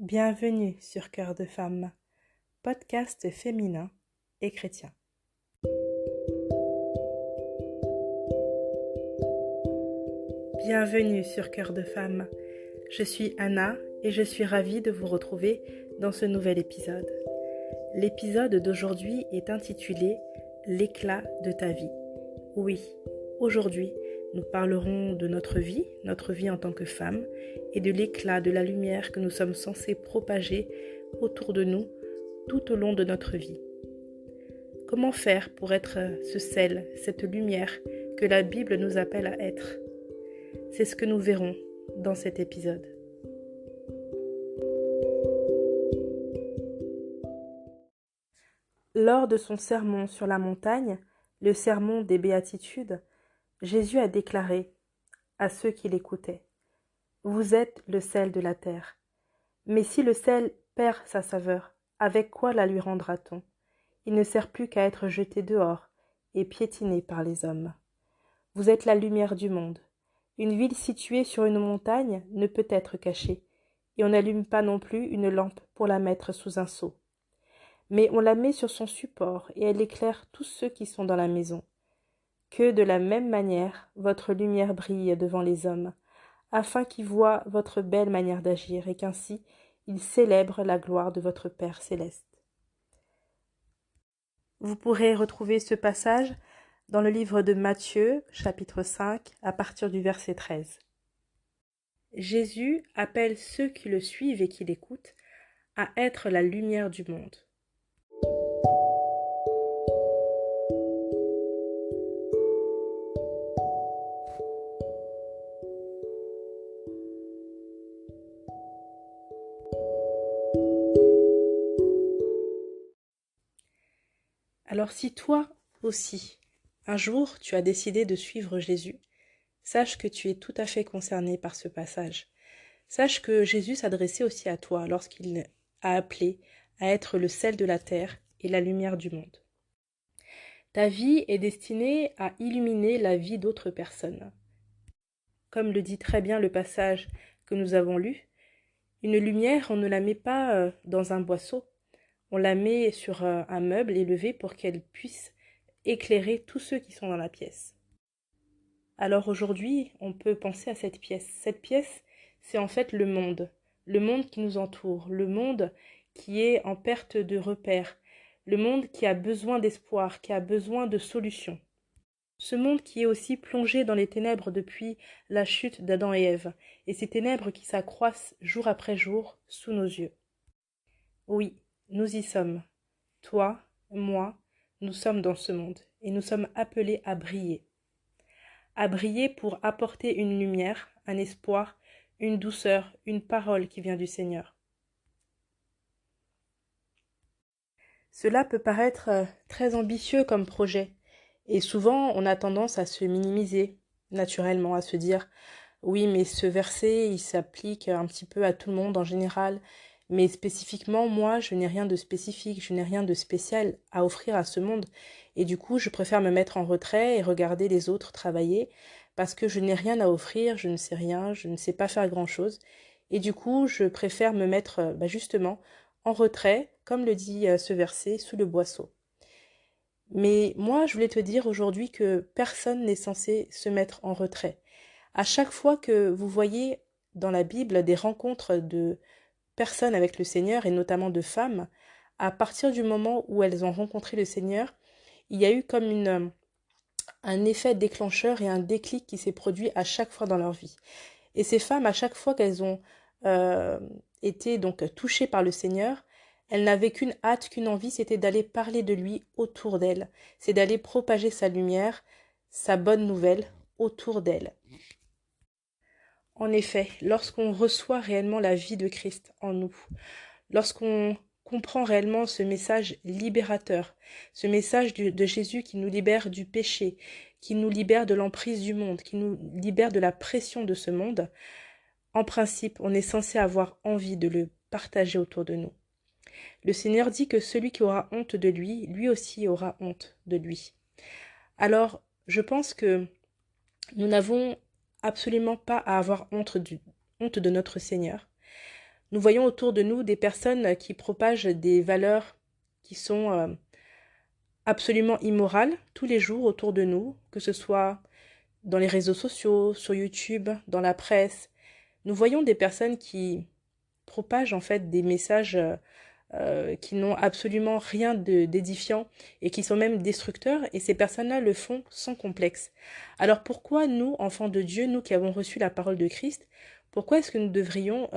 Bienvenue sur Cœur de Femme, podcast féminin et chrétien. Bienvenue sur Cœur de Femme. Je suis Anna et je suis ravie de vous retrouver dans ce nouvel épisode. L'épisode d'aujourd'hui est intitulé « L'éclat de ta vie ». Oui, aujourd'hui, nous parlerons de notre vie en tant que femme, et de l'éclat de la lumière que nous sommes censés propager autour de nous tout au long de notre vie. Comment faire pour être ce sel, cette lumière que la Bible nous appelle à être? C'est ce que nous verrons dans cet épisode. Lors de son sermon sur la montagne, le sermon des béatitudes, Jésus a déclaré à ceux qui l'écoutaient: « Vous êtes le sel de la terre. Mais si le sel perd sa saveur, avec quoi la lui rendra-t-on? Il ne sert plus qu'à être jeté dehors et piétiné par les hommes. Vous êtes la lumière du monde. Une ville située sur une montagne ne peut être cachée, et on n'allume pas non plus une lampe pour la mettre sous un seau. Mais on la met sur son support et elle éclaire tous ceux qui sont dans la maison. Que de la même manière votre lumière brille devant les hommes, afin qu'ils voient votre belle manière d'agir et qu'ainsi ils célèbrent la gloire de votre Père céleste. » Vous pourrez retrouver ce passage dans le livre de Matthieu, chapitre 5, à partir du verset 13. Jésus appelle ceux qui le suivent et qui l'écoutent à être la lumière du monde. Alors si toi aussi, un jour tu as décidé de suivre Jésus, sache que tu es tout à fait concerné par ce passage. Sache que Jésus s'adressait aussi à toi lorsqu'il a appelé à être le sel de la terre et la lumière du monde. Ta vie est destinée à illuminer la vie d'autres personnes. Comme le dit très bien le passage que nous avons lu, une lumière, on ne la met pas dans un boisseau, on la met sur un meuble élevé pour qu'elle puisse éclairer tous ceux qui sont dans la pièce. Alors aujourd'hui, on peut penser à cette pièce. Cette pièce, c'est en fait le monde qui nous entoure, le monde qui est en perte de repères, le monde qui a besoin d'espoir, qui a besoin de solutions. Ce monde qui est aussi plongé dans les ténèbres depuis la chute d'Adam et Ève, et ces ténèbres qui s'accroissent jour après jour sous nos yeux. Oui, nous y sommes. Toi, moi, nous sommes dans ce monde, et nous sommes appelés à briller. À briller pour apporter une lumière, un espoir, une douceur, une parole qui vient du Seigneur. Cela peut paraître très ambitieux comme projet, et souvent on a tendance à se minimiser, naturellement, à se dire « oui, mais ce verset, il s'applique un petit peu à tout le monde en général, mais spécifiquement, moi, je n'ai rien de spécifique, je n'ai rien de spécial à offrir à ce monde, et du coup, je préfère me mettre en retrait et regarder les autres travailler, parce que je n'ai rien à offrir, je ne sais rien, je ne sais pas faire grand-chose, et du coup, je préfère me mettre justement en retrait, comme le dit ce verset, sous le boisseau. » Mais moi, je voulais te dire aujourd'hui que personne n'est censé se mettre en retrait. À chaque fois que vous voyez dans la Bible des rencontres de personnes avec le Seigneur, et notamment de femmes, à partir du moment où elles ont rencontré le Seigneur, il y a eu comme un effet déclencheur et un déclic qui s'est produit à chaque fois dans leur vie. Et ces femmes, à chaque fois qu'elles ont été donc touchées par le Seigneur, elles n'avaient qu'une hâte, qu'une envie, c'était d'aller parler de lui autour d'elles. C'est d'aller propager sa lumière, sa bonne nouvelle autour d'elles. En effet, lorsqu'on reçoit réellement la vie de Christ en nous, lorsqu'on comprend réellement ce message libérateur, ce message de Jésus qui nous libère du péché, qui nous libère de l'emprise du monde, qui nous libère de la pression de ce monde, en principe, on est censé avoir envie de le partager autour de nous. Le Seigneur dit que celui qui aura honte de lui, lui aussi aura honte de lui. Alors, je pense que nous n'avons absolument pas à avoir honte de notre Seigneur. Nous voyons autour de nous des personnes qui propagent des valeurs qui sont absolument immorales tous les jours autour de nous, que ce soit dans les réseaux sociaux, sur YouTube, dans la presse. Nous voyons des personnes qui propagent en fait des messages qui n'ont absolument rien d'édifiant et qui sont même destructeurs, et ces personnes-là le font sans complexe. Alors pourquoi nous, enfants de Dieu, nous qui avons reçu la parole de Christ, pourquoi est-ce que nous devrions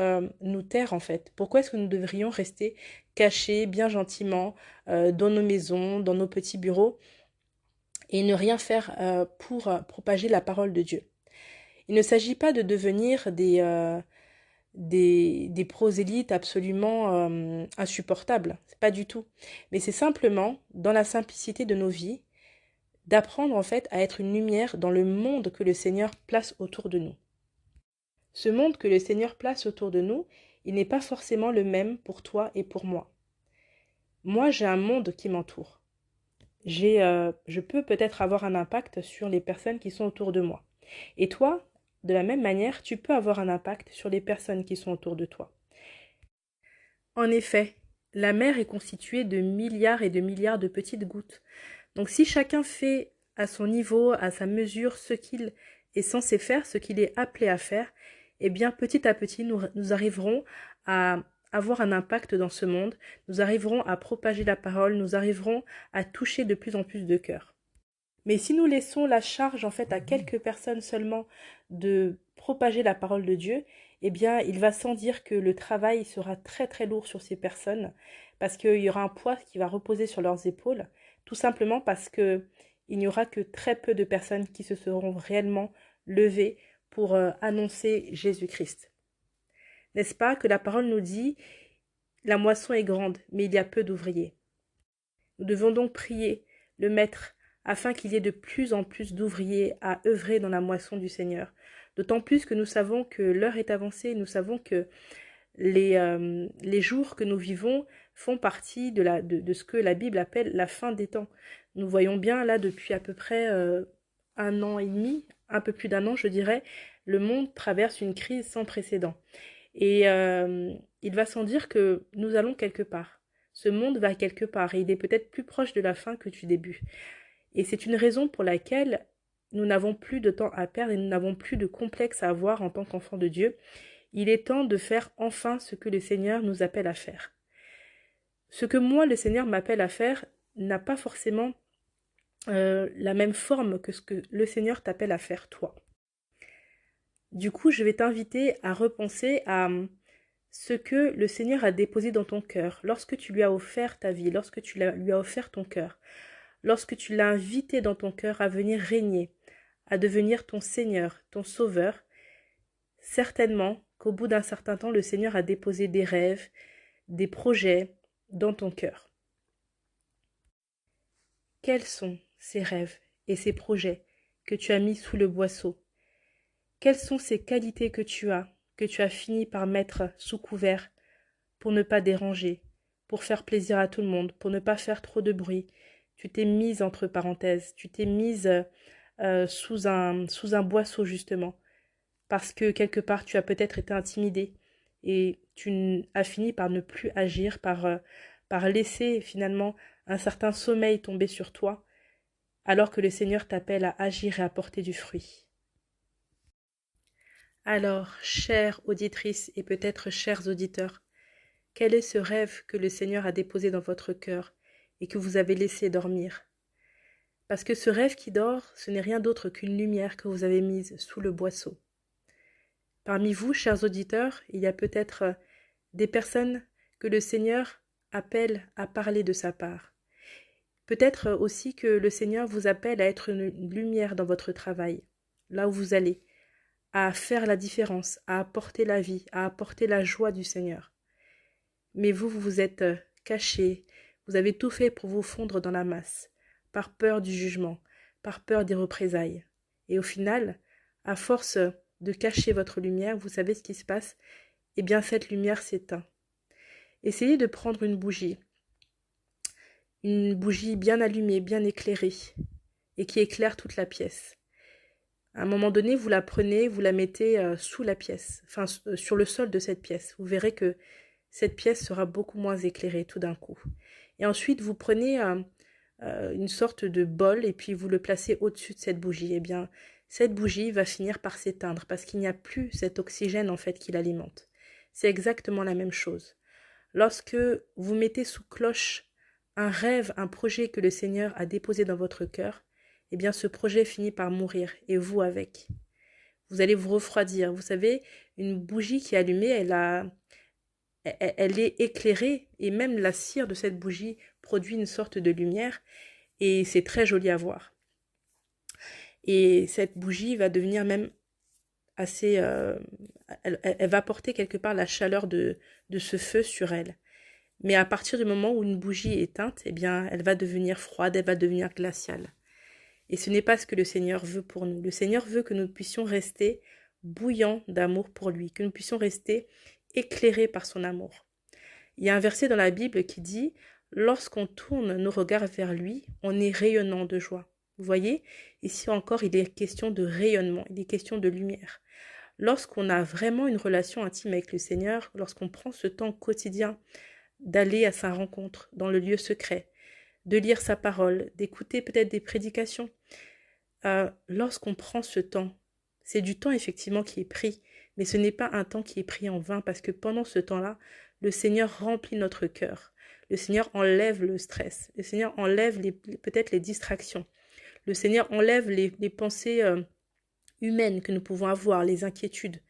nous taire en fait? Pourquoi est-ce que nous devrions rester cachés bien gentiment dans nos maisons, dans nos petits bureaux et ne rien faire pour propager la parole de Dieu? Il ne s'agit pas de devenir des prosélytes absolument insupportables, c'est pas du tout. Mais c'est simplement, dans la simplicité de nos vies, d'apprendre en fait à être une lumière dans le monde que le Seigneur place autour de nous. Ce monde que le Seigneur place autour de nous, il n'est pas forcément le même pour toi et pour moi. Moi, j'ai un monde qui m'entoure. Je peux peut-être avoir un impact sur les personnes qui sont autour de moi. Et toi, de la même manière, tu peux avoir un impact sur les personnes qui sont autour de toi. En effet, la mer est constituée de milliards et de milliards de petites gouttes. Donc si chacun fait à son niveau, à sa mesure, ce qu'il est censé faire, ce qu'il est appelé à faire, eh bien petit à petit, nous arriverons à avoir un impact dans ce monde, nous arriverons à propager la parole, nous arriverons à toucher de plus en plus de cœurs. Mais si nous laissons la charge en fait à quelques personnes seulement de propager la parole de Dieu, eh bien il va sans dire que le travail sera très très lourd sur ces personnes, parce qu'il y aura un poids qui va reposer sur leurs épaules, tout simplement parce que il n'y aura que très peu de personnes qui se seront réellement levées pour annoncer Jésus-Christ. N'est-ce pas que la parole nous dit « La moisson est grande, mais il y a peu d'ouvriers ». Nous devons donc prier le Maître afin qu'il y ait de plus en plus d'ouvriers à œuvrer dans la moisson du Seigneur. D'autant plus que nous savons que l'heure est avancée, nous savons que les jours que nous vivons font partie de ce que la Bible appelle la fin des temps. Nous voyons bien là depuis à peu près 1 an et demi, un peu plus d'1 an je dirais, le monde traverse une crise sans précédent. Et il va sans dire que nous allons quelque part. Ce monde va quelque part et il est peut-être plus proche de la fin que du début. Et c'est une raison pour laquelle nous n'avons plus de temps à perdre et nous n'avons plus de complexe à avoir en tant qu'enfants de Dieu. Il est temps de faire enfin ce que le Seigneur nous appelle à faire. Ce que moi, le Seigneur m'appelle à faire n'a pas forcément la même forme que ce que le Seigneur t'appelle à faire toi. Du coup, je vais t'inviter à repenser à ce que le Seigneur a déposé dans ton cœur lorsque tu lui as offert ta vie, lorsque tu lui as offert ton cœur, lorsque tu l'as invité dans ton cœur à venir régner, à devenir ton Seigneur, ton Sauveur. Certainement qu'au bout d'un certain temps, le Seigneur a déposé des rêves, des projets dans ton cœur. Quels sont ces rêves et ces projets que tu as mis sous le boisseau? Quelles sont ces qualités que tu as fini par mettre sous couvert pour ne pas déranger, pour faire plaisir à tout le monde, pour ne pas faire trop de bruit? Tu t'es mise entre parenthèses, tu t'es mise sous un boisseau justement, parce que quelque part tu as peut-être été intimidée et tu as fini par ne plus agir, par laisser finalement un certain sommeil tomber sur toi, alors que le Seigneur t'appelle à agir et à porter du fruit. Alors, chères auditrices et peut-être chers auditeurs, quel est ce rêve que le Seigneur a déposé dans votre cœur et que vous avez laissé dormir? Parce que ce rêve qui dort, ce n'est rien d'autre qu'une lumière que vous avez mise sous le boisseau. Parmi vous, chers auditeurs, il y a peut-être des personnes que le Seigneur appelle à parler de sa part. Peut-être aussi que le Seigneur vous appelle à être une lumière dans votre travail, là où vous allez, à faire la différence, à apporter la vie, à apporter la joie du Seigneur. Mais vous vous êtes cachés, vous avez tout fait pour vous fondre dans la masse, par peur du jugement, par peur des représailles. Et au final, à force de cacher votre lumière, vous savez ce qui se passe? Eh bien, cette lumière s'éteint. Essayez de prendre une bougie bien allumée, bien éclairée, et qui éclaire toute la pièce. À un moment donné, vous la prenez, vous la mettez sous la pièce, enfin sur le sol de cette pièce. Vous verrez que cette pièce sera beaucoup moins éclairée tout d'un coup. Et ensuite, vous prenez une sorte de bol et puis vous le placez au-dessus de cette bougie. Eh bien, cette bougie va finir par s'éteindre parce qu'il n'y a plus cet oxygène en fait qui l'alimente. C'est exactement la même chose. Lorsque vous mettez sous cloche un rêve, un projet que le Seigneur a déposé dans votre cœur, eh bien ce projet finit par mourir et vous avec. Vous allez vous refroidir. Vous savez, une bougie qui est allumée, elle est éclairée et même la cire de cette bougie produit une sorte de lumière et c'est très joli à voir. Et cette bougie va devenir même assez... elle va porter quelque part la chaleur de ce feu sur elle. Mais à partir du moment où une bougie est éteinte, eh bien, elle va devenir froide, elle va devenir glaciale. Et ce n'est pas ce que le Seigneur veut pour nous. Le Seigneur veut que nous puissions rester bouillants d'amour pour lui, que nous puissions rester éclairés par son amour. Il y a un verset dans la Bible qui dit « Lorsqu'on tourne nos regards vers lui, on est rayonnant de joie. » Vous voyez, ici encore, il est question de rayonnement, il est question de lumière. Lorsqu'on a vraiment une relation intime avec le Seigneur, lorsqu'on prend ce temps quotidien d'aller à sa rencontre dans le lieu secret, de lire sa parole, d'écouter peut-être des prédications, lorsqu'on prend ce temps, c'est du temps effectivement qui est pris, mais ce n'est pas un temps qui est pris en vain parce que pendant ce temps-là, le Seigneur remplit notre cœur. Le Seigneur enlève le stress. Le Seigneur enlève peut-être les distractions. Le Seigneur enlève les pensées humaines que nous pouvons avoir, les inquiétudes.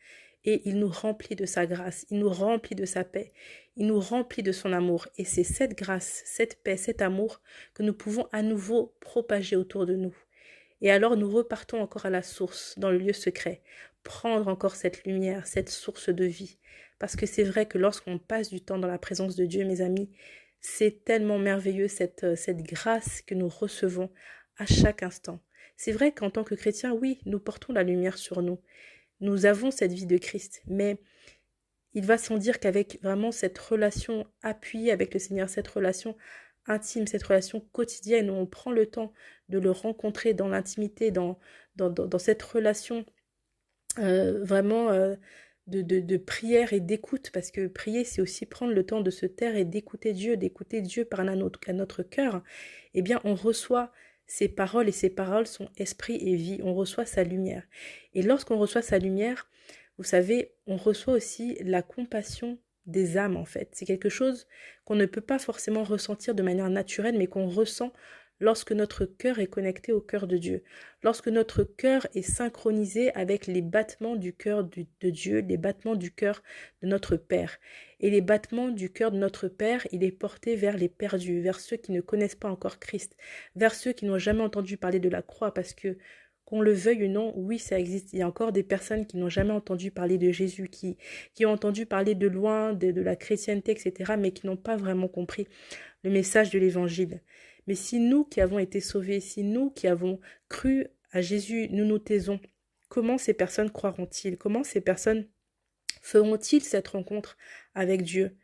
Et il nous remplit de sa grâce, il nous remplit de sa paix, il nous remplit de son amour. Et c'est cette grâce, cette paix, cet amour que nous pouvons à nouveau propager autour de nous. Et alors nous repartons encore à la source, dans le lieu secret, prendre encore cette lumière, cette source de vie. Parce que c'est vrai que lorsqu'on passe du temps dans la présence de Dieu, mes amis, c'est tellement merveilleux cette grâce que nous recevons à chaque instant. C'est vrai qu'en tant que chrétiens, oui, nous portons la lumière sur nous. Nous avons cette vie de Christ, mais il va sans dire qu'avec vraiment cette relation appuyée avec le Seigneur, cette relation intime, cette relation quotidienne où on prend le temps de le rencontrer dans l'intimité, dans cette relation vraiment de prière et d'écoute, parce que prier, c'est aussi prendre le temps de se taire et d'écouter Dieu parler à notre cœur, eh bien on reçoit ses paroles et ses paroles sont esprit et vie, on reçoit sa lumière. Et lorsqu'on reçoit sa lumière, vous savez, on reçoit aussi la compassion des âmes en fait. C'est quelque chose qu'on ne peut pas forcément ressentir de manière naturelle, mais qu'on ressent lorsque notre cœur est connecté au cœur de Dieu, lorsque notre cœur est synchronisé avec les battements du cœur de Dieu, les battements du cœur de notre Père. Et les battements du cœur de notre Père, il est porté vers les perdus, vers ceux qui ne connaissent pas encore Christ, vers ceux qui n'ont jamais entendu parler de la croix, parce que qu'on le veuille ou non, oui, ça existe. Il y a encore des personnes qui n'ont jamais entendu parler de Jésus, qui ont entendu parler de loin, de la chrétienté, etc., mais qui n'ont pas vraiment compris le message de l'Évangile. Mais si nous qui avons été sauvés, si nous qui avons cru à Jésus, nous nous taisons, comment ces personnes croiront-ils? Comment ces personnes feront-ils cette rencontre avec Dieu?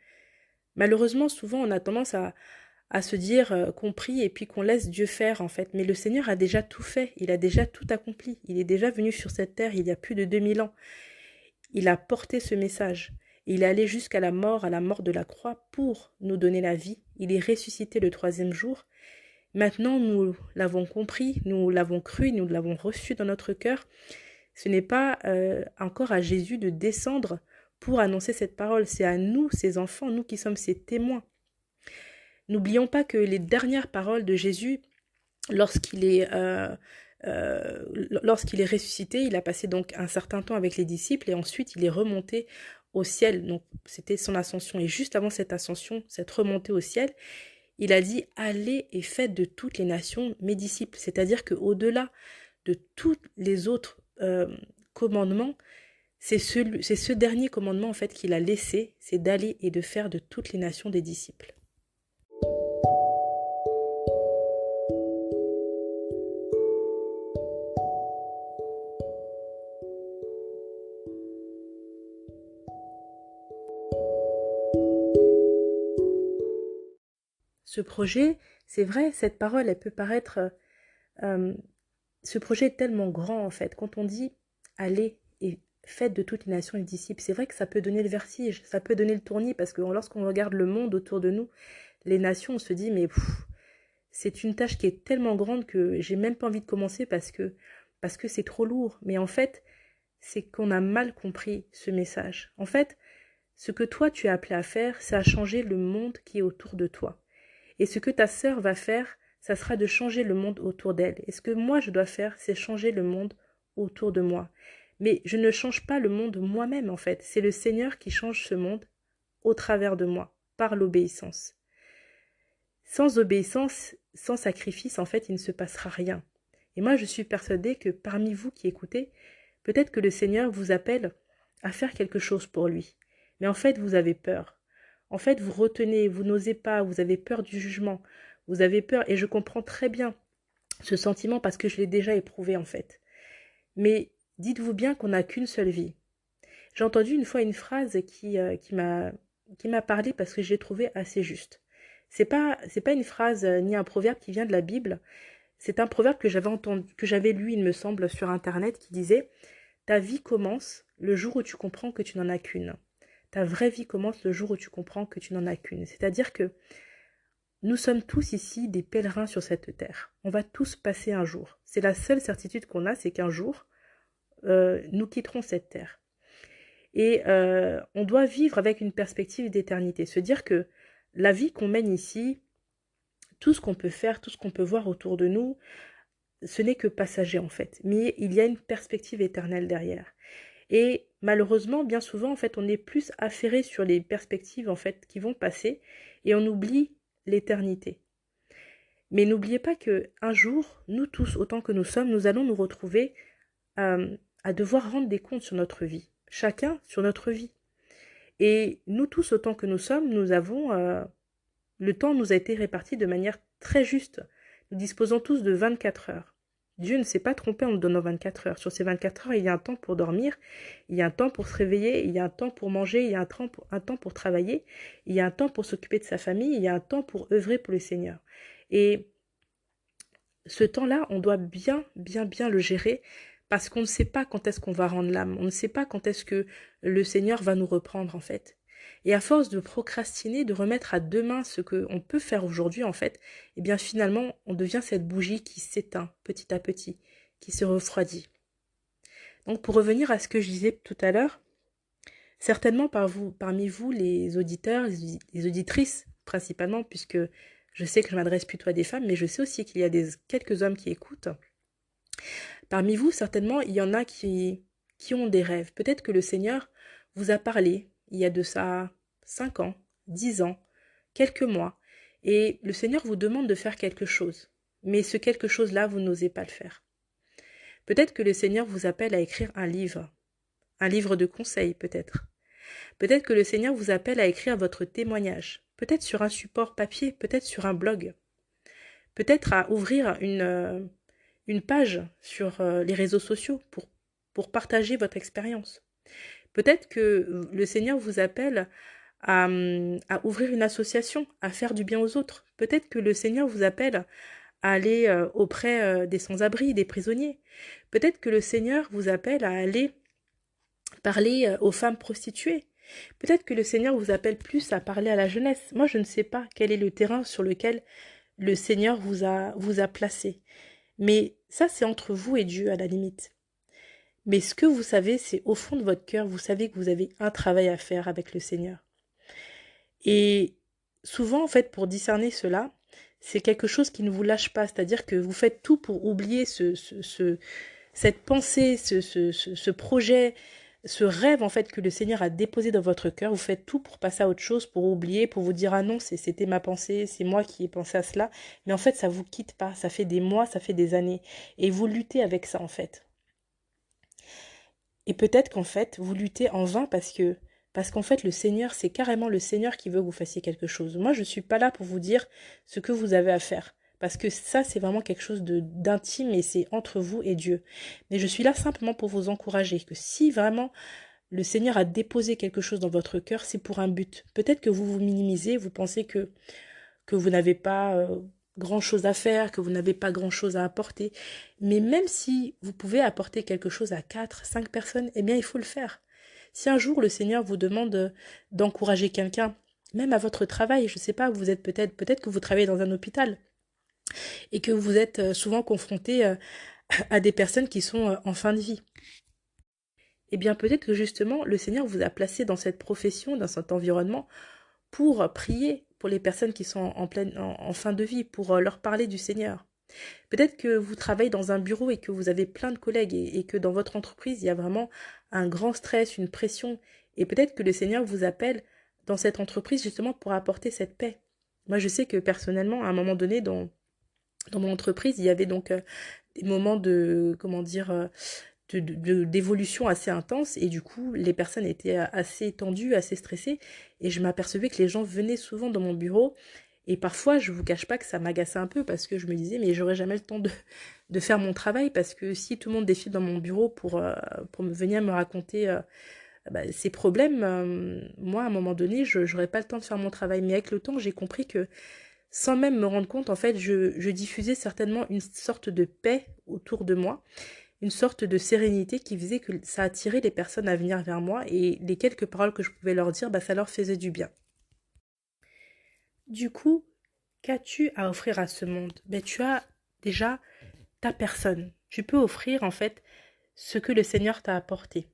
Malheureusement, souvent, on a tendance à se dire qu'on prie et puis qu'on laisse Dieu faire, en fait. Mais le Seigneur a déjà tout fait, il a déjà tout accompli. Il est déjà venu sur cette terre il y a plus de 2000 ans. Il a porté ce message. Il est allé jusqu'à la mort de la croix pour nous donner la vie. Il est ressuscité le 3e jour. Maintenant, nous l'avons compris, nous l'avons cru, nous l'avons reçu dans notre cœur. Ce n'est pas encore à Jésus de descendre pour annoncer cette parole. C'est à nous, ses enfants, nous qui sommes ses témoins. N'oublions pas que les dernières paroles de Jésus, lorsqu'il est ressuscité, il a passé donc un certain temps avec les disciples et ensuite il est remonté au ciel. Donc c'était son ascension. Et juste avant cette ascension, cette remontée au ciel, il a dit « Allez et faites de toutes les nations mes disciples ». C'est-à-dire qu'au-delà de tous les autres commandements, c'est ce dernier commandement en fait qu'il a laissé, c'est d'aller et de faire de toutes les nations des disciples. Ce projet, c'est vrai, cette parole, elle peut paraître ce projet est tellement grand en fait. Quand on dit allez et faites de toutes les nations les disciples, c'est vrai que ça peut donner le vertige, ça peut donner le tournis parce que lorsqu'on regarde le monde autour de nous, les nations, on se dit mais c'est une tâche qui est tellement grande que j'ai même pas envie de commencer parce que c'est trop lourd. Mais en fait, c'est qu'on a mal compris ce message. En fait, ce que toi tu es appelé à faire, c'est à changer le monde qui est autour de toi. Et ce que ta sœur va faire, ça sera de changer le monde autour d'elle. Et ce que moi je dois faire, c'est changer le monde autour de moi. Mais je ne change pas le monde moi-même en fait. C'est le Seigneur qui change ce monde au travers de moi, par l'obéissance. Sans obéissance, sans sacrifice, en fait, il ne se passera rien. Et moi, je suis persuadée que parmi vous qui écoutez, peut-être que le Seigneur vous appelle à faire quelque chose pour lui. Mais en fait, vous avez peur. En fait, vous retenez, vous n'osez pas, vous avez peur du jugement, vous avez peur, et je comprends très bien ce sentiment parce que je l'ai déjà éprouvé en fait. Mais dites-vous bien qu'on n'a qu'une seule vie. J'ai entendu une fois une phrase qui m'a parlé parce que j'ai trouvé assez juste. C'est pas une phrase ni un proverbe qui vient de la Bible. C'est un proverbe que j'avais entendu, que j'avais lu, il me semble, sur Internet, qui disait: ta vie commence le jour où tu comprends que tu n'en as qu'une. Ta vraie vie commence le jour où tu comprends que tu n'en as qu'une. C'est-à-dire que nous sommes tous ici des pèlerins sur cette terre. On va tous passer un jour. C'est la seule certitude qu'on a, c'est qu'un jour, nous quitterons cette terre. Et on doit vivre avec une perspective d'éternité. Se dire que la vie qu'on mène ici, tout ce qu'on peut faire, tout ce qu'on peut voir autour de nous, ce n'est que passager en fait. Mais il y a une perspective éternelle derrière. Et malheureusement, bien souvent, en fait, on est plus affairé sur les perspectives en fait qui vont passer et on oublie l'éternité. Mais n'oubliez pas que un jour, nous tous, autant que nous sommes, nous allons nous retrouver à devoir rendre des comptes sur notre vie. Chacun sur notre vie. Et nous tous, autant que nous sommes, nous avons... le temps nous a été réparti de manière très juste. Nous disposons tous de 24 heures. Dieu ne s'est pas trompé en nous donnant 24 heures. Sur ces 24 heures, il y a un temps pour dormir, il y a un temps pour se réveiller, il y a un temps pour manger, il y a un temps pour travailler, il y a un temps pour s'occuper de sa famille, il y a un temps pour œuvrer pour le Seigneur. Et ce temps-là, on doit bien le gérer parce qu'on ne sait pas quand est-ce qu'on va rendre l'âme. On ne sait pas quand est-ce que le Seigneur va nous reprendre en fait. Et à force de procrastiner, de remettre à demain ce qu'on peut faire aujourd'hui en fait, eh bien finalement, on devient cette bougie qui s'éteint petit à petit, qui se refroidit. Donc pour revenir à ce que je disais tout à l'heure, certainement parmi vous, les auditeurs, les auditrices principalement, puisque je sais que je m'adresse plutôt à des femmes, mais je sais aussi qu'il y a quelques hommes qui écoutent. Parmi vous, certainement, il y en a qui ont des rêves. Peut-être que le Seigneur vous a parlé il y a de ça 5 ans, 10 ans, quelques mois, et le Seigneur vous demande de faire quelque chose. Mais ce quelque chose-là, vous n'osez pas le faire. Peut-être que le Seigneur vous appelle à écrire un livre de conseils peut-être. Peut-être que le Seigneur vous appelle à écrire votre témoignage, peut-être sur un support papier, peut-être sur un blog, peut-être à ouvrir une page sur les réseaux sociaux pour partager votre expérience. Peut-être que le Seigneur vous appelle à ouvrir une association, à faire du bien aux autres. Peut-être que le Seigneur vous appelle à aller auprès des sans-abri, des prisonniers. Peut-être que le Seigneur vous appelle à aller parler aux femmes prostituées. Peut-être que le Seigneur vous appelle plus à parler à la jeunesse. Moi, je ne sais pas quel est le terrain sur lequel le Seigneur vous a placé. Mais ça, c'est entre vous et Dieu à la limite. Mais ce que vous savez, c'est au fond de votre cœur, vous savez que vous avez un travail à faire avec le Seigneur. Et souvent, en fait, pour discerner cela, c'est quelque chose qui ne vous lâche pas. C'est-à-dire que vous faites tout pour oublier cette pensée, ce projet, ce rêve en fait que le Seigneur a déposé dans votre cœur. Vous faites tout pour passer à autre chose, pour oublier, pour vous dire ah non, c'était ma pensée, c'est moi qui ai pensé à cela. Mais en fait, ça vous quitte pas. Ça fait des mois, ça fait des années. Et vous luttez avec ça en fait. Et peut-être qu'en fait, vous luttez en vain parce qu'en fait, le Seigneur, c'est carrément le Seigneur qui veut que vous fassiez quelque chose. Moi, je ne suis pas là pour vous dire ce que vous avez à faire. Parce que ça, c'est vraiment quelque chose d'intime et c'est entre vous et Dieu. Mais je suis là simplement pour vous encourager que si vraiment le Seigneur a déposé quelque chose dans votre cœur, c'est pour un but. Peut-être que vous vous minimisez, vous pensez que vous n'avez pas grand-chose à faire, que vous n'avez pas grand-chose à apporter. Mais même si vous pouvez apporter quelque chose à 4, 5 personnes, eh bien, il faut le faire. Si un jour le Seigneur vous demande d'encourager quelqu'un, même à votre travail, je ne sais pas, vous êtes peut-être que vous travaillez dans un hôpital et que vous êtes souvent confronté à des personnes qui sont en fin de vie. Eh bien, peut-être que justement, le Seigneur vous a placé dans cette profession, dans cet environnement, pour prier pour les personnes qui sont en fin de vie, pour leur parler du Seigneur. Peut-être que vous travaillez dans un bureau et que vous avez plein de collègues et que dans votre entreprise, il y a vraiment un grand stress, une pression. Et peut-être que le Seigneur vous appelle dans cette entreprise justement pour apporter cette paix. Moi, je sais que personnellement, à un moment donné, dans mon entreprise, il y avait donc des moments de, comment dire, d'évolution assez intense et du coup les personnes étaient assez tendues, assez stressées et je m'apercevais que les gens venaient souvent dans mon bureau et parfois je vous cache pas que ça m'agaçait un peu parce que je me disais mais j'aurais jamais le temps de faire mon travail parce que si tout le monde défile dans mon bureau pour venir me raconter ses problèmes, moi à un moment donné je j'aurais pas le temps de faire mon travail mais avec le temps j'ai compris que sans même me rendre compte en fait je diffusais certainement une sorte de paix autour de moi une sorte de sérénité qui faisait que ça attirait les personnes à venir vers moi et les quelques paroles que je pouvais leur dire, ça leur faisait du bien. Du coup, qu'as-tu à offrir à ce monde? Tu as déjà ta personne. Tu peux offrir en fait ce que le Seigneur t'a apporté.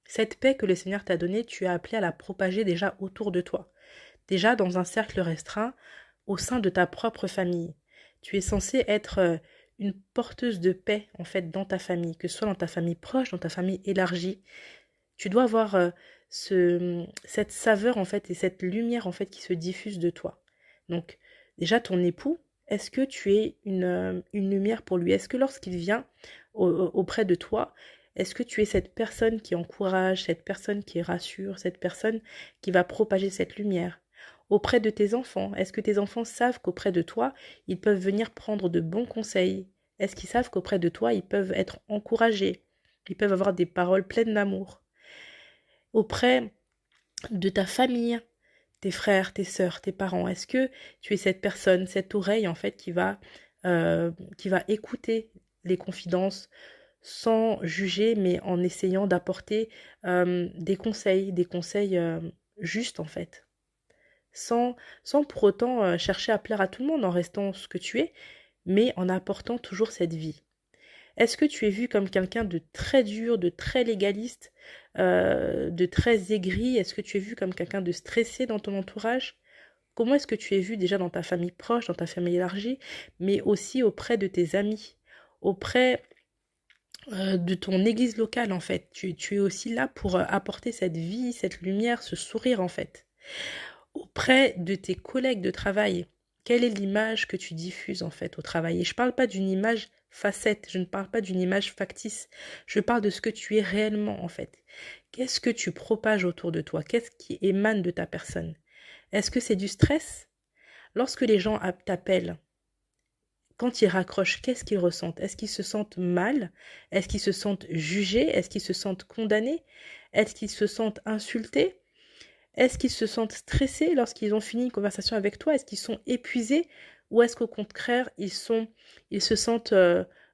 Cette paix que le Seigneur t'a donnée, tu as appelé à la propager déjà autour de toi. Déjà dans un cercle restreint, au sein de ta propre famille. Tu es censé être une porteuse de paix en fait dans ta famille, que ce soit dans ta famille proche, dans ta famille élargie. Tu dois avoir cette saveur en fait et cette lumière en fait qui se diffuse de toi. Donc déjà ton époux, est-ce que tu es une lumière pour lui? Est-ce que lorsqu'il vient auprès de toi, est-ce que tu es cette personne qui encourage, cette personne qui rassure, cette personne qui va propager cette lumière? Auprès de tes enfants, est-ce que tes enfants savent qu'auprès de toi, ils peuvent venir prendre de bons conseils? Est-ce qu'ils savent qu'auprès de toi, ils peuvent être encouragés? Ils peuvent avoir des paroles pleines d'amour? Auprès de ta famille, tes frères, tes sœurs, tes parents, est-ce que tu es cette personne, cette oreille en fait qui va écouter les confidences sans juger, mais en essayant d'apporter des conseils justes en fait, sans pour autant chercher à plaire à tout le monde en restant ce que tu es, mais en apportant toujours cette vie. Est-ce que tu es vu comme quelqu'un de très dur, de très légaliste, de très aigri? Est-ce que tu es vu comme quelqu'un de stressé dans ton entourage? Comment est-ce que tu es vu déjà dans ta famille proche, dans ta famille élargie, mais aussi auprès de tes amis, auprès de ton église locale en fait? Tu es aussi là pour apporter cette vie, cette lumière, ce sourire en fait. Auprès de tes collègues de travail, quelle est l'image que tu diffuses en fait au travail? Et je ne parle pas d'une image facette, je ne parle pas d'une image factice, je parle de ce que tu es réellement en fait. Qu'est-ce que tu propages autour de toi? Qu'est-ce qui émane de ta personne? Est-ce que c'est du stress? Lorsque les gens t'appellent, quand ils raccrochent, qu'est-ce qu'ils ressentent? Est-ce qu'ils se sentent mal? Est-ce qu'ils se sentent jugés? Est-ce qu'ils se sentent condamnés? Est-ce qu'ils se sentent insultés? Est-ce qu'ils se sentent stressés lorsqu'ils ont fini une conversation avec toi? Est-ce qu'ils sont épuisés? Ou est-ce qu'au contraire, ils se sentent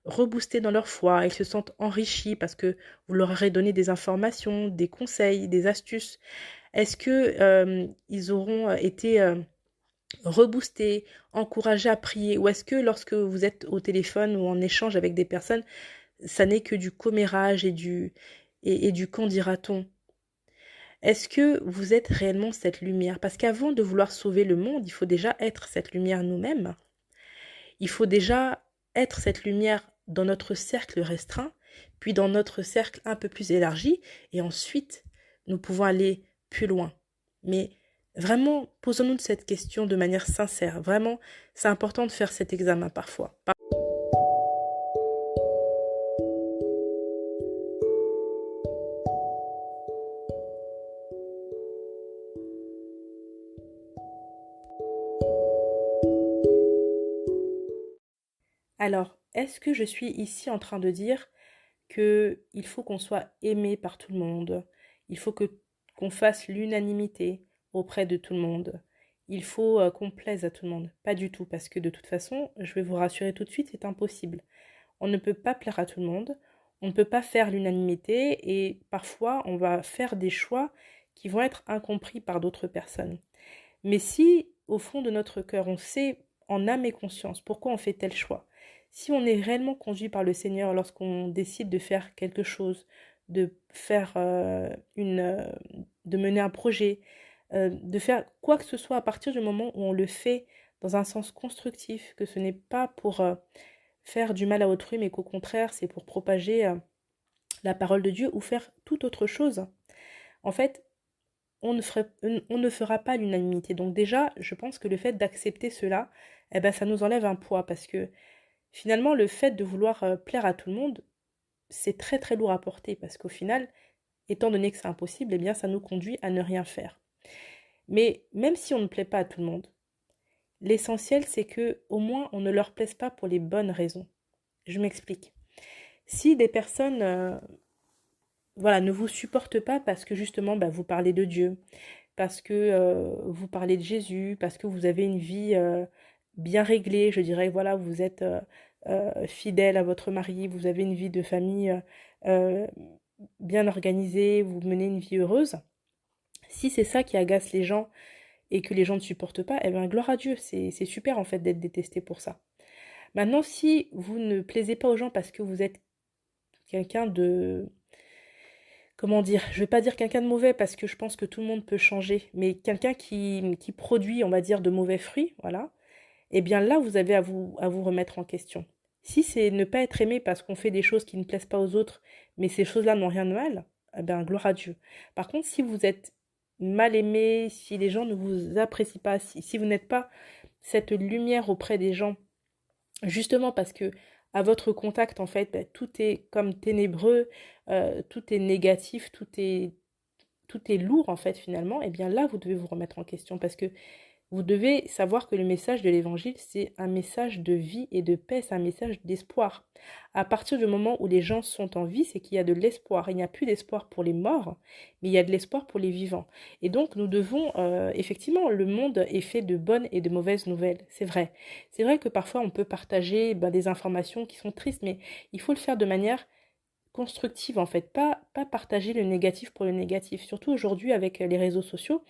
reboostés dans leur foi, ils se sentent enrichis parce que vous leur aurez donné des informations, des conseils, des astuces? Est-ce que ils auront été reboostés, encouragés à prier? Ou est-ce que lorsque vous êtes au téléphone ou en échange avec des personnes, ça n'est que du commérage et du qu'en dira-t-on? Est-ce que vous êtes réellement cette lumière? Parce qu'avant de vouloir sauver le monde, il faut déjà être cette lumière nous-mêmes. Il faut déjà être cette lumière dans notre cercle restreint, puis dans notre cercle un peu plus élargi, et ensuite, nous pouvons aller plus loin. Mais vraiment, posons-nous cette question de manière sincère. Vraiment, c'est important de faire cet examen parfois. Alors, est-ce que je suis ici en train de dire que il faut qu'on soit aimé par tout le monde, il faut que qu'on fasse l'unanimité auprès de tout le monde, il faut qu'on plaise à tout le monde. Pas du tout, parce que de toute façon, je vais vous rassurer tout de suite, c'est impossible. On ne peut pas plaire à tout le monde, on ne peut pas faire l'unanimité et parfois on va faire des choix qui vont être incompris par d'autres personnes. Mais si au fond de notre cœur on sait en âme et conscience pourquoi on fait tel choix, si on est réellement conduit par le Seigneur lorsqu'on décide de faire quelque chose, de faire de mener un projet, de faire quoi que ce soit à partir du moment où on le fait dans un sens constructif, que ce n'est pas pour faire du mal à autrui, mais qu'au contraire, c'est pour propager la parole de Dieu ou faire toute autre chose. En fait, on ne fera pas l'unanimité. Donc déjà, je pense que le fait d'accepter cela, eh ben, ça nous enlève un poids parce que finalement, le fait de vouloir plaire à tout le monde, c'est très très lourd à porter parce qu'au final, étant donné que c'est impossible, eh bien, ça nous conduit à ne rien faire. Mais même si on ne plaît pas à tout le monde, l'essentiel c'est que au moins on ne leur plaise pas pour les bonnes raisons. Je m'explique. Si des personnes voilà, ne vous supportent pas parce que justement bah, vous parlez de Dieu, parce que vous parlez de Jésus, parce que vous avez une vie bien réglée, je dirais, voilà, vous êtes fidèle à votre mari, vous avez une vie de famille euh, bien organisée, vous menez une vie heureuse. Si c'est ça qui agace les gens et que les gens ne supportent pas, eh bien gloire à Dieu, c'est super en fait d'être détesté pour ça. Maintenant, si vous ne plaisez pas aux gens parce que vous êtes quelqu'un de comment dire, je vais pas dire quelqu'un de mauvais parce que je pense que tout le monde peut changer, mais quelqu'un qui produit, on va dire, de mauvais fruits, voilà, eh bien là, vous avez à vous remettre en question. Si c'est ne pas être aimé parce qu'on fait des choses qui ne plaisent pas aux autres, mais ces choses-là n'ont rien de mal, eh bien, gloire à Dieu. Par contre, si vous êtes mal aimé, si les gens ne vous apprécient pas, si vous n'êtes pas cette lumière auprès des gens, justement parce que à votre contact, en fait, bah, tout est comme ténébreux, tout est négatif, tout est lourd, en fait, finalement, et bien là, vous devez vous remettre en question parce que vous devez savoir que le message de l'évangile, c'est un message de vie et de paix, c'est un message d'espoir. À partir du moment où les gens sont en vie, c'est qu'il y a de l'espoir. Il n'y a plus d'espoir pour les morts, mais il y a de l'espoir pour les vivants. Et donc, nous devons, effectivement, le monde est fait de bonnes et de mauvaises nouvelles, c'est vrai. C'est vrai que parfois, on peut partager des informations qui sont tristes, mais il faut le faire de manière constructive, en fait, pas partager le négatif pour le négatif. Surtout aujourd'hui, avec les réseaux sociaux,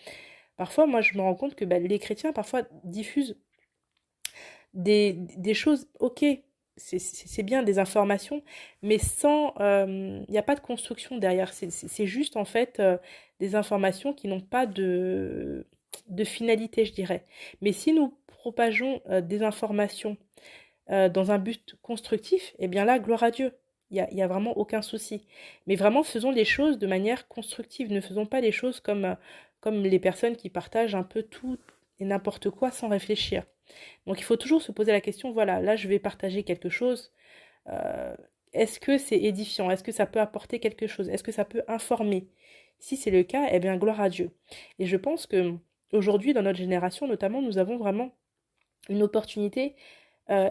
parfois, moi, je me rends compte que les chrétiens, parfois, diffusent des choses, ok, c'est bien des informations, mais sans, il n'y a pas de construction derrière. C'est juste, en fait, des informations qui n'ont pas de finalité, je dirais. Mais si nous propageons des informations dans un but constructif, eh bien là, gloire à Dieu. Il y a vraiment aucun souci. Mais vraiment, faisons les choses de manière constructive. Ne faisons pas les choses comme les personnes qui partagent un peu tout et n'importe quoi sans réfléchir. Donc il faut toujours se poser la question, voilà, là je vais partager quelque chose. euh, Est-ce que c'est édifiant? Est-ce que ça peut apporter quelque chose? Est-ce que ça peut informer? Si c'est le cas, eh bien gloire à Dieu. Et je pense que aujourd'hui, dans notre génération notamment, nous avons vraiment une opportunité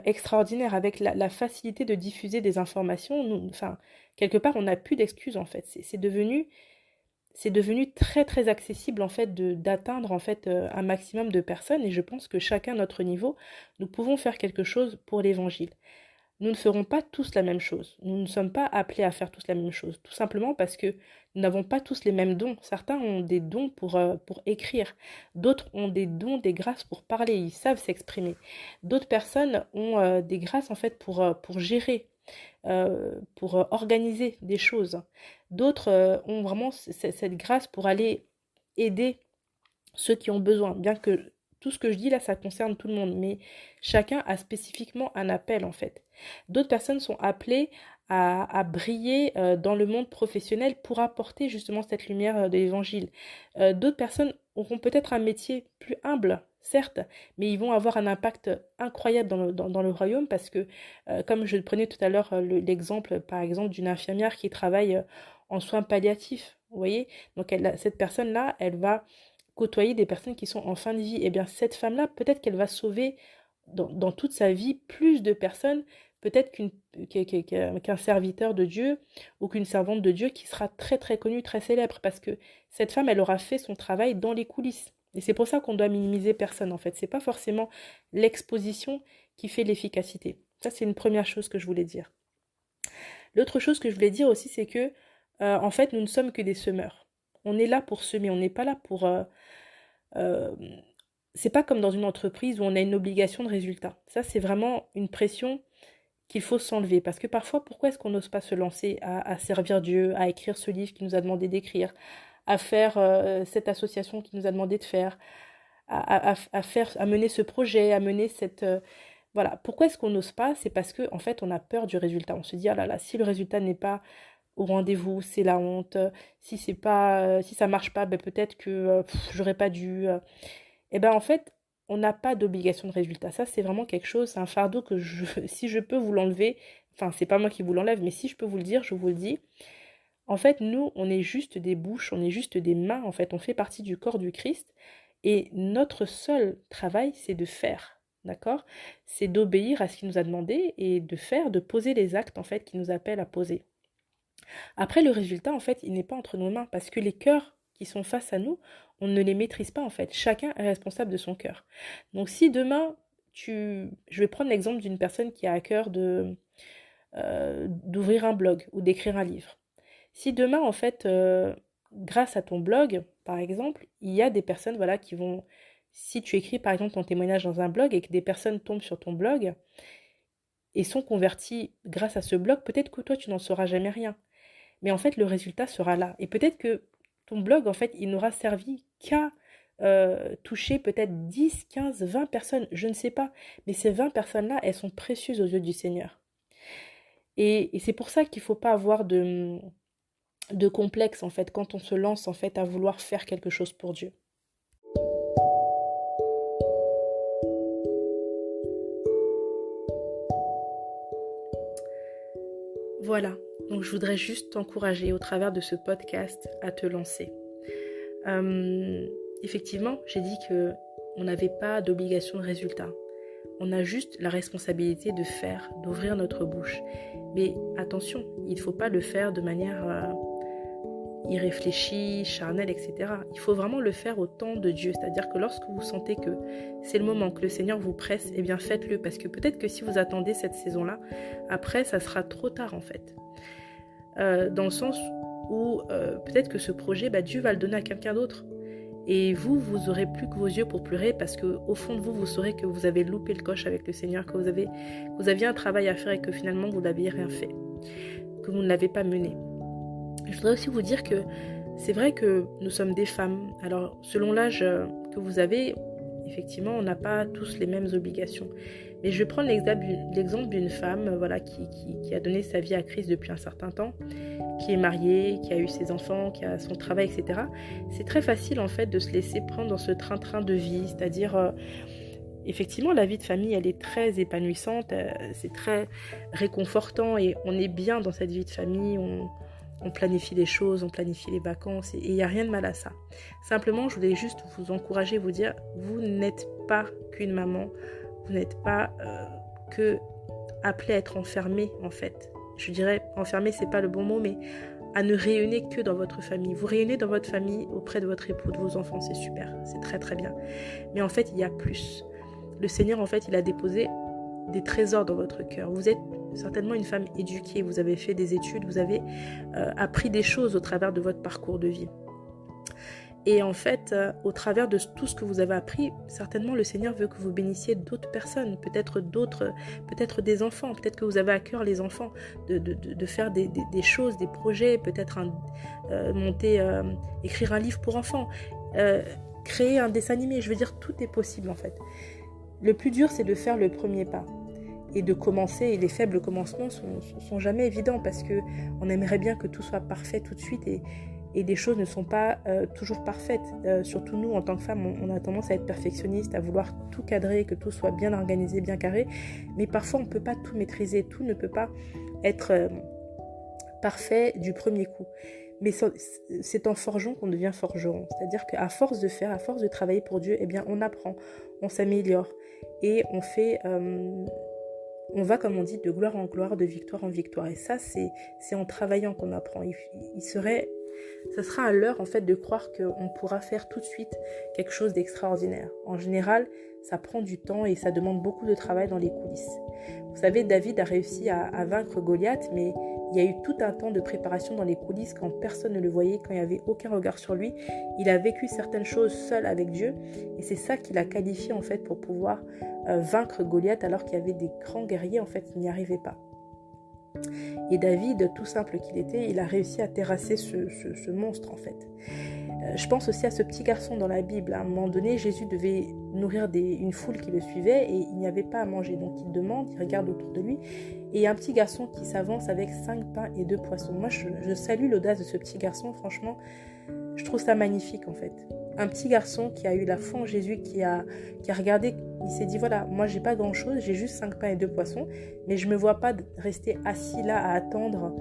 extraordinaire avec la facilité de diffuser des informations. Enfin, quelque part, on n'a plus d'excuses en fait. C'est devenu très très accessible en fait d'atteindre en fait un maximum de personnes et je pense que chacun à notre niveau, nous pouvons faire quelque chose pour l'évangile. Nous ne ferons pas tous la même chose. Nous ne sommes pas appelés à faire tous la même chose, tout simplement parce que nous n'avons pas tous les mêmes dons. Certains ont des dons pour écrire, d'autres ont des dons, des grâces pour parler, ils savent s'exprimer. D'autres personnes ont des grâces en fait pour gérer, pour organiser des choses. D'autres ont vraiment cette grâce pour aller aider ceux qui ont besoin, bien que tout ce que je dis là, ça concerne tout le monde, mais chacun a spécifiquement un appel en fait. D'autres personnes sont appelées à briller dans le monde professionnel pour apporter justement cette lumière de l'évangile. D'autres personnes auront peut-être un métier plus humble, certes, mais ils vont avoir un impact incroyable dans le royaume parce que, comme je prenais tout à l'heure l'exemple, par exemple, d'une infirmière qui travaille en soins palliatifs, vous voyez, donc cette personne-là, elle va côtoyer des personnes qui sont en fin de vie, eh bien cette femme-là, peut-être qu'elle va sauver dans toute sa vie plus de personnes, peut-être qu'un serviteur de Dieu ou qu'une servante de Dieu qui sera très très connue, très célèbre, parce que cette femme, elle aura fait son travail dans les coulisses. Et c'est pour ça qu'on doit minimiser personne, en fait. C'est pas forcément l'exposition qui fait l'efficacité. Ça, c'est une première chose que je voulais dire. L'autre chose que je voulais dire aussi, c'est que, en fait, nous ne sommes que des semeurs. On est là pour semer, on n'est pas là pour... euh, c'est pas comme dans une entreprise où on a une obligation de résultat. Ça, c'est vraiment une pression qu'il faut s'enlever. Parce que parfois, pourquoi est-ce qu'on n'ose pas se lancer à servir Dieu, à écrire ce livre qui nous a demandé d'écrire, à faire cette association qui nous a demandé de faire, à mener ce projet, à mener cette... voilà. Pourquoi est-ce qu'on n'ose pas? C'est parce que en fait, on a peur du résultat. On se dit, ah là là, si le résultat n'est pas au rendez-vous, c'est la honte. Si c'est pas, si ça marche pas, ben peut-être que j'aurais pas dû. Et ben en fait, on n'a pas d'obligation de résultat. Ça, c'est vraiment quelque chose, c'est un fardeau que si je peux vous l'enlever, enfin, c'est pas moi qui vous l'enlève, mais si je peux vous le dire, je vous le dis. En fait, nous, on est juste des bouches, on est juste des mains, en fait, on fait partie du corps du Christ, et notre seul travail, c'est de faire, d'accord? C'est d'obéir à ce qu'il nous a demandé et de faire, de poser les actes, en fait, qu'il nous appelle à poser. Après, le résultat, en fait, il n'est pas entre nos mains, parce que les cœurs qui sont face à nous, on ne les maîtrise pas, en fait. Chacun est responsable de son cœur. Donc, si demain, je vais prendre l'exemple d'une personne qui a à cœur d'ouvrir un blog ou d'écrire un livre. Si demain, en fait, grâce à ton blog, par exemple, il y a des personnes, voilà, qui vont... Si tu écris, par exemple, ton témoignage dans un blog et que des personnes tombent sur ton blog et sont converties grâce à ce blog, peut-être que toi, tu n'en sauras jamais rien. Mais en fait, le résultat sera là. Et peut-être que ton blog, en fait, il n'aura servi qu'à toucher peut-être 10, 15, 20 personnes, je ne sais pas. Mais ces 20 personnes-là, elles sont précieuses aux yeux du Seigneur. Et c'est pour ça qu'il ne faut pas avoir de complexe, en fait, quand on se lance, en fait, à vouloir faire quelque chose pour Dieu. Voilà, donc je voudrais juste t'encourager au travers de ce podcast à te lancer. Effectivement, j'ai dit que on n'avait pas d'obligation de résultat. On a juste la responsabilité de faire, d'ouvrir notre bouche. Mais attention, il ne faut pas le faire de manière irréfléchie, charnelle, etc. Il faut vraiment le faire au temps de Dieu. C'est-à-dire que lorsque vous sentez que c'est le moment, que le Seigneur vous presse, eh bien faites-le. Parce que peut-être que si vous attendez cette saison-là, après, ça sera trop tard en fait. Dans le sens où peut-être que ce projet, Dieu va le donner à quelqu'un d'autre. Et vous aurez plus que vos yeux pour pleurer parce qu'au fond de vous, vous saurez que vous avez loupé le coche avec le Seigneur, que vous aviez un travail à faire et que finalement, vous n'aviez rien fait, que vous ne l'avez pas mené. Je voudrais aussi vous dire que c'est vrai que nous sommes des femmes. Alors, selon l'âge que vous avez, effectivement, on n'a pas tous les mêmes obligations. Mais je vais prendre l'exemple d'une femme voilà, qui a donné sa vie à Christ depuis un certain temps, qui est mariée, qui a eu ses enfants, qui a son travail, etc. C'est très facile, en fait, de se laisser prendre dans ce train-train de vie. C'est-à-dire, effectivement, la vie de famille, elle est très épanouissante, c'est très réconfortant et on est bien dans cette vie de famille, on planifie les choses, on planifie les vacances et il n'y a rien de mal à ça. Simplement, je voulais juste vous encourager, vous dire, vous n'êtes pas qu'une maman, vous n'êtes pas que appelée à être enfermée en fait. Je dirais enfermée, c'est pas le bon mot, mais à ne rayonner que dans votre famille. Vous rayonnez dans votre famille auprès de votre époux, de vos enfants, c'est super, c'est très très bien. Mais en fait, il y a plus. Le Seigneur, en fait, il a déposé des trésors dans votre cœur. Vous êtes certainement une femme éduquée, vous avez fait des études, vous avez appris des choses au travers de votre parcours de vie. Et en fait, au travers de tout ce que vous avez appris, certainement le Seigneur veut que vous bénissiez d'autres personnes, peut-être des enfants, peut-être que vous avez à cœur les enfants, de faire des choses, des projets, peut-être écrire un livre pour enfants, créer un dessin animé, je veux dire, tout est possible en fait. Le plus dur, c'est de faire le premier pas et de commencer, et les faibles commencements sont jamais évidents parce qu'on aimerait bien que tout soit parfait tout de suite et les choses ne sont pas toujours parfaites. Surtout nous, en tant que femmes, on a tendance à être perfectionniste, à vouloir tout cadrer, que tout soit bien organisé, bien carré. Mais parfois, on ne peut pas tout maîtriser. Tout ne peut pas être parfait du premier coup. Mais c'est en forgeant qu'on devient forgeron. C'est-à-dire qu'à force de faire, à force de travailler pour Dieu, eh bien, on apprend, on s'améliore. Et on fait... on va, comme on dit, de gloire en gloire, de victoire en victoire. Et ça, c'est en travaillant qu'on apprend. Il serait Ce sera un leurre en fait de croire qu'on pourra faire tout de suite quelque chose d'extraordinaire. En général, ça prend du temps et ça demande beaucoup de travail dans les coulisses. Vous savez, David a réussi à vaincre Goliath, mais il y a eu tout un temps de préparation dans les coulisses quand personne ne le voyait, quand il n'y avait aucun regard sur lui. Il a vécu certaines choses seul avec Dieu et c'est ça qui l'a qualifié en fait pour pouvoir vaincre Goliath alors qu'il y avait des grands guerriers en fait qui n'y arrivaient pas. Et David, tout simple qu'il était, il a réussi à terrasser ce monstre en fait. Je pense aussi à ce petit garçon dans la Bible. À un moment donné, Jésus devait nourrir une foule qui le suivait et il n'y avait pas à manger. Donc il demande, il regarde autour de lui et il y a un petit garçon qui s'avance avec 5 pains et 2 poissons. Moi, je salue l'audace de ce petit garçon. Franchement, je trouve ça magnifique en fait. Un petit garçon qui a eu la foi en Jésus, qui a regardé, il s'est dit voilà, moi j'ai pas grand chose, j'ai juste 5 pains et 2 poissons, mais je me vois pas rester assis là à attendre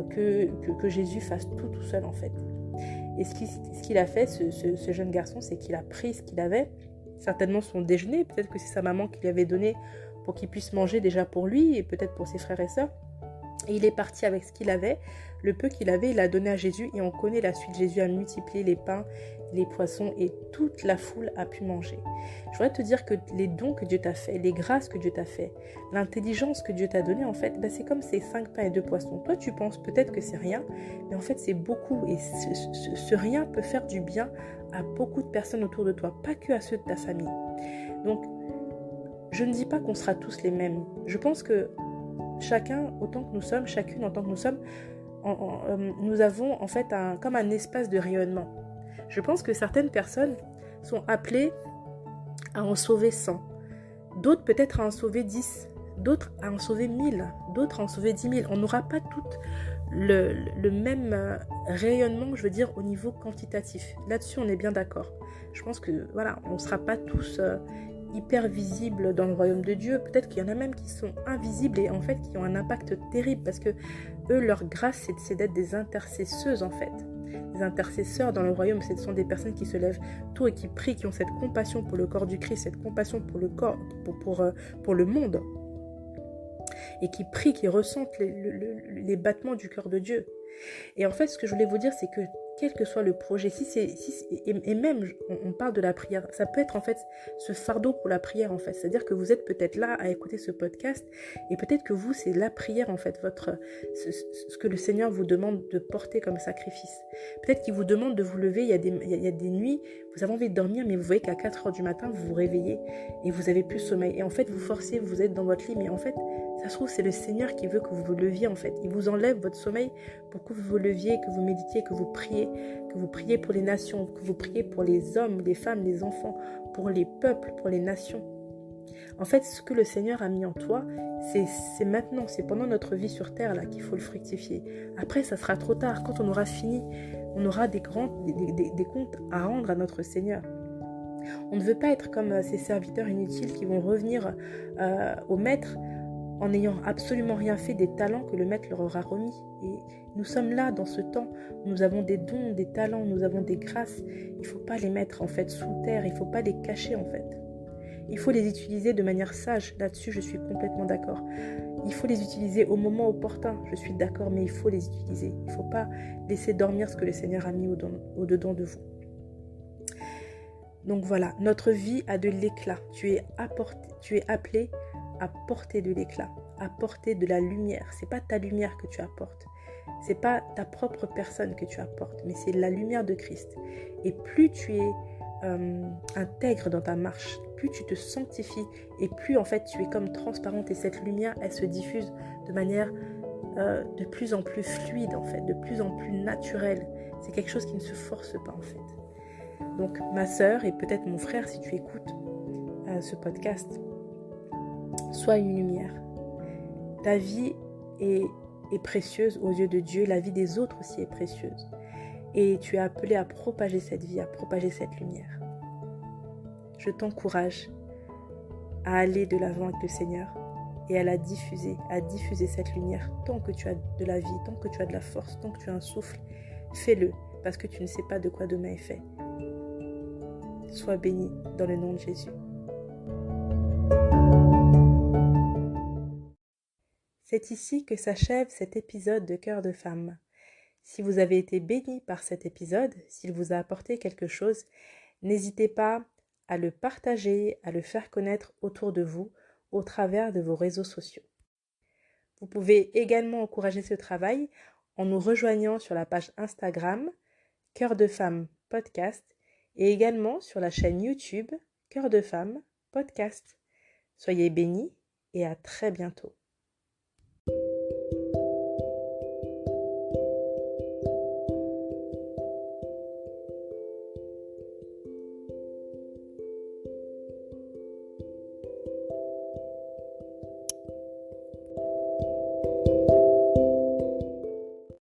que Jésus fasse tout seul en fait. Et ce qu'il a fait, ce jeune garçon, c'est qu'il a pris ce qu'il avait, certainement son déjeuner, peut-être que c'est sa maman qui lui avait donné pour qu'il puisse manger déjà pour lui et peut-être pour ses frères et sœurs. Et il est parti avec ce qu'il avait, le peu qu'il avait, il l'a donné à Jésus et on connaît la suite. Jésus a multiplié les pains, les poissons et toute la foule a pu manger. Je voudrais te dire que les dons que Dieu t'a fait, les grâces que Dieu t'a fait, l'intelligence que Dieu t'a donnée en fait, c'est comme ces 5 pains et 2 poissons. Toi tu penses peut-être que c'est rien, mais en fait c'est beaucoup et ce rien peut faire du bien à beaucoup de personnes autour de toi, pas que à ceux de ta famille. Donc je ne dis pas qu'on sera tous les mêmes. Je pense que chacun, autant que nous sommes, chacune en tant que nous sommes, nous avons en fait comme un espace de rayonnement. Je pense que certaines personnes sont appelées à en sauver 100, d'autres peut-être à en sauver 10, d'autres à en sauver 1000, d'autres à en sauver 10 000. On n'aura pas toutes le même rayonnement, je veux dire, au niveau quantitatif. Là-dessus, on est bien d'accord. Je pense que voilà, on ne sera pas tous hyper visibles dans le royaume de Dieu. Peut-être qu'il y en a même qui sont invisibles et en fait qui ont un impact terrible parce que eux, leur grâce, c'est d'être des intercesseuses en fait. Les intercesseurs dans le royaume, ce sont des personnes qui se lèvent tôt et qui prient, qui ont cette compassion pour le corps du Christ, cette compassion pour le corps, pour le monde. Et qui prient, qui ressentent les battements du cœur de Dieu. Et en fait, ce que je voulais vous dire, c'est que quel que soit le projet, et même on parle de la prière, ça peut être en fait ce fardeau pour la prière en fait, c'est-à-dire que vous êtes peut-être là à écouter ce podcast et peut-être que vous c'est la prière en fait, ce que le Seigneur vous demande de porter comme sacrifice. Peut-être qu'il vous demande de vous lever, il y a des nuits, vous avez envie de dormir mais vous voyez qu'à 4 heures du matin vous vous réveillez et vous avez plus sommeil et en fait vous forcez, vous êtes dans votre lit mais en fait ça se trouve c'est le Seigneur qui veut que vous vous leviez en fait, il vous enlève votre sommeil pour que vous vous leviez, que vous méditiez, que vous priez pour les nations, que vous priez pour les hommes, les femmes, les enfants, pour les peuples, pour les nations. En fait, ce que le Seigneur a mis en toi, c'est maintenant, c'est pendant notre vie sur terre là qu'il faut le fructifier. Après, ça sera trop tard. Quand on aura fini, on aura des comptes à rendre à notre Seigneur. On ne veut pas être comme ces serviteurs inutiles qui vont revenir au maître en n'ayant absolument rien fait des talents que le maître leur aura remis. Et nous sommes là dans ce temps où nous avons des dons, des talents, nous avons des grâces. Il ne faut pas les mettre en fait sous terre, il ne faut pas les cacher en fait. Il faut les utiliser de manière sage, là-dessus je suis complètement d'accord. Il faut les utiliser au moment opportun, je suis d'accord, mais il faut les utiliser. Il ne faut pas laisser dormir ce que le Seigneur a mis au-dedans de vous. Donc voilà, notre vie a de l'éclat. Tu es appelé à porter de l'éclat, à porter de la lumière. C'est pas ta lumière que tu apportes, c'est pas ta propre personne que tu apportes, mais c'est la lumière de Christ. Et plus tu es intègre dans ta marche, plus tu te sanctifies et plus en fait tu es comme transparente et cette lumière elle se diffuse de manière de plus en plus fluide en fait, de plus en plus naturelle. C'est quelque chose qui ne se force pas en fait. Donc ma sœur et peut-être mon frère si tu écoutes ce podcast, sois une lumière. Ta vie est précieuse aux yeux de Dieu, la vie des autres aussi est précieuse. Et tu es appelé à propager cette vie, à propager cette lumière. Je t'encourage à aller de l'avant avec le Seigneur et à la diffuser, cette lumière. Tant que tu as de la vie, tant que tu as de la force, tant que tu as un souffle, fais-le parce que tu ne sais pas de quoi demain est fait. Sois béni dans le nom de Jésus. C'est ici que s'achève cet épisode de Cœur de femme. Si vous avez été béni par cet épisode, s'il vous a apporté quelque chose, n'hésitez pas à le partager, à le faire connaître autour de vous au travers de vos réseaux sociaux. Vous pouvez également encourager ce travail en nous rejoignant sur la page Instagram Cœur de Femme Podcast et également sur la chaîne YouTube Cœur de Femme Podcast. Soyez bénis et à très bientôt.